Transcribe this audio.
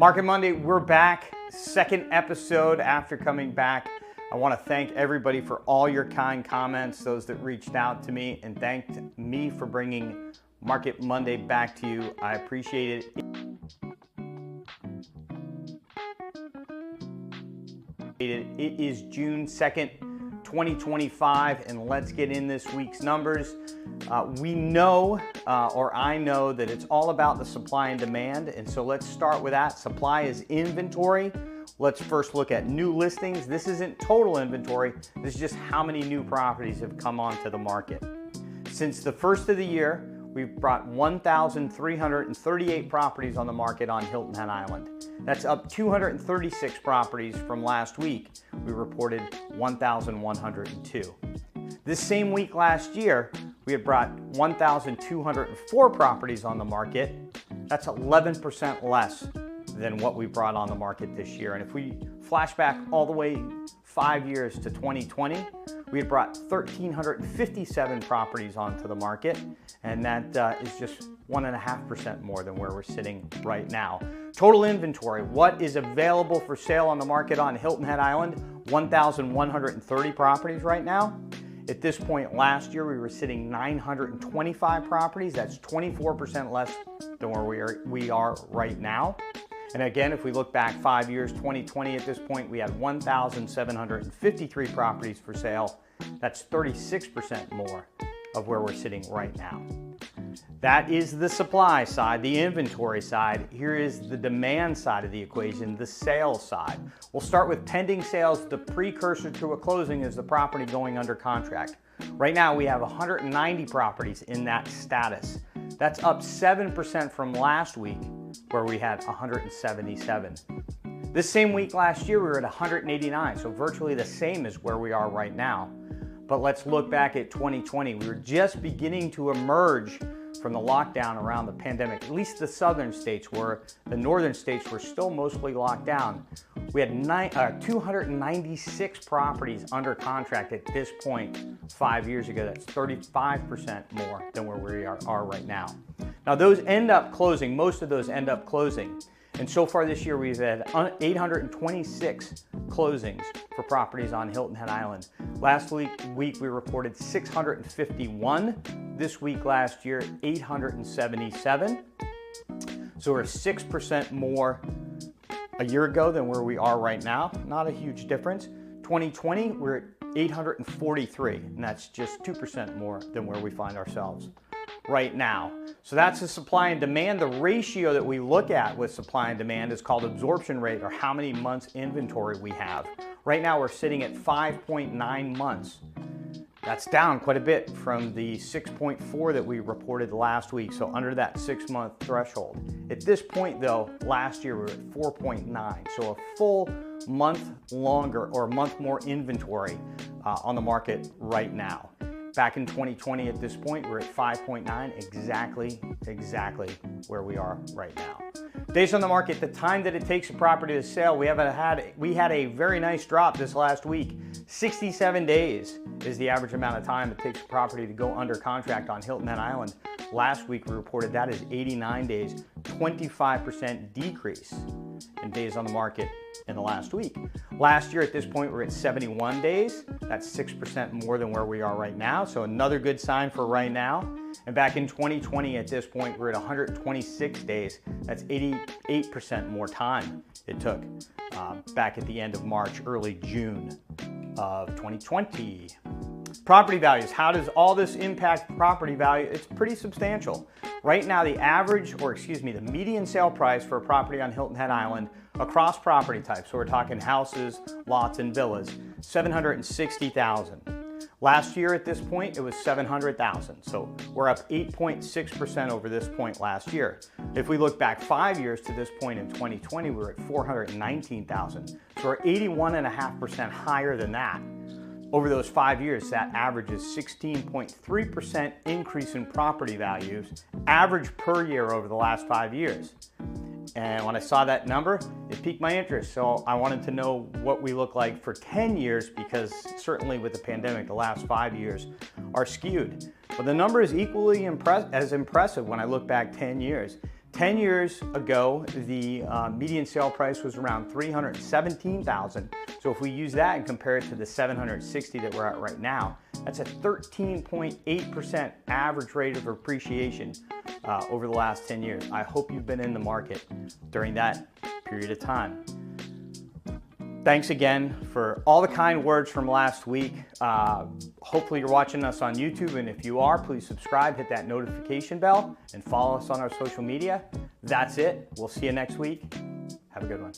Market Monday, we're back. Second episode after coming back. I want to thank everybody for all your kind comments, those that reached out to me and thanked me for bringing Market Monday back to you. I appreciate it. It is June 2nd, 2025, and let's get in this week's numbers. We know, or I know, that it's all about the supply and demand, and so let's start with that. Supply is inventory. Let's first look at new listings. This isn't total inventory. This is just how many new properties have come onto the market. Since the first of the year, we've brought 1,338 properties on the market on Hilton Head Island. That's up 236 properties from last week. We reported 1,102. This same week last year, we had brought 1,204 properties on the market. That's 11% less than what we brought on the market this year. And if we flash back all the way 5 years to 2020, we had brought 1,357 properties onto the market, and that is just 1.5% more than where we're sitting right now. Total inventory, what is available for sale on the market on Hilton Head Island? 1,130 properties right now. At this point last year, we were sitting 925 properties. That's 24% less than where we are right now. And again, if we look back 5 years, 2020 at this point, we had 1,753 properties for sale. That's 36% more of where we're sitting right now. That is the supply side, the inventory side. Here is the demand side of the equation, the sales side. We'll start with pending sales. The precursor to a closing is the property going under contract. Right now, we have 190 properties in that status. That's up 7% from last week, where we had 177. This same week last year, we were at 189, so virtually the same as where we are right now. But let's look back at 2020. We were just beginning to emerge from the lockdown around the pandemic. At least the southern states were. The northern states were still mostly locked down. We had 296 properties under contract at this point 5 years ago. That's 35% more than where we are right now. Now those end up closing, most of those end up closing. And so far this year, we've had 826 closings for properties on Hilton Head Island. Last week we reported 651. This week last year, 877. So we're 6% more a year ago than where we are right now. Not a huge difference. 2020, we're at 843, and that's just 2% more than where we find ourselves right now. So that's the supply and demand. The ratio that we look at with supply and demand is called absorption rate, or how many months inventory we have. Right now we're sitting at 5.9 months. That's down quite a bit from the 6.4 that we reported last week, so under that 6-month threshold. At this point though, last year we were at 4.9, so a full month longer, or a month more inventory on the market right now. Back in 2020 at this point, we're at 5.9, exactly where we are right now. Days on the market, the time that it takes a property to sell, we had a very nice drop this last week. 67 days is the average amount of time it takes a property to go under contract on Hilton Head Island. Last week we reported that is 89 days, 25% decrease in days on the market in the last week. Last year at this point we're at 71 days. That's 6% more than where we are right now, so another good sign for right now. And back in 2020 at this point we're at 126 days. That's 88% more time it took back at the end of March, early June of 2020. Property values, how does all this impact property value? It's pretty substantial. Right now the the median sale price for a property on Hilton Head Island across property types, so we're talking houses, lots, and villas, $760,000. Last year at this point, it was $700,000. So we're up 8.6% over this point last year. If we look back 5 years to this point in 2020, we were at $419,000. So we're 81.5% higher than that. Over those 5 years, that averages 16.3% increase in property values, average per year over the last 5 years. And when I saw that number, it piqued my interest. So I wanted to know what we look like for 10 years, because certainly with the pandemic, the last 5 years are skewed. But the number is equally as impressive when I look back 10 years. 10 years ago, the median sale price was around $317,000. So if we use that and compare it to the $760,000 that we're at right now, that's a 13.8% average rate of appreciation over the last 10 years. I hope you've been in the market during that period of time. Thanks again for all the kind words from last week. Hopefully you're watching us on YouTube, and if you are, please subscribe, hit that notification bell, and follow us on our social media. That's it. We'll see you next week. Have a good one.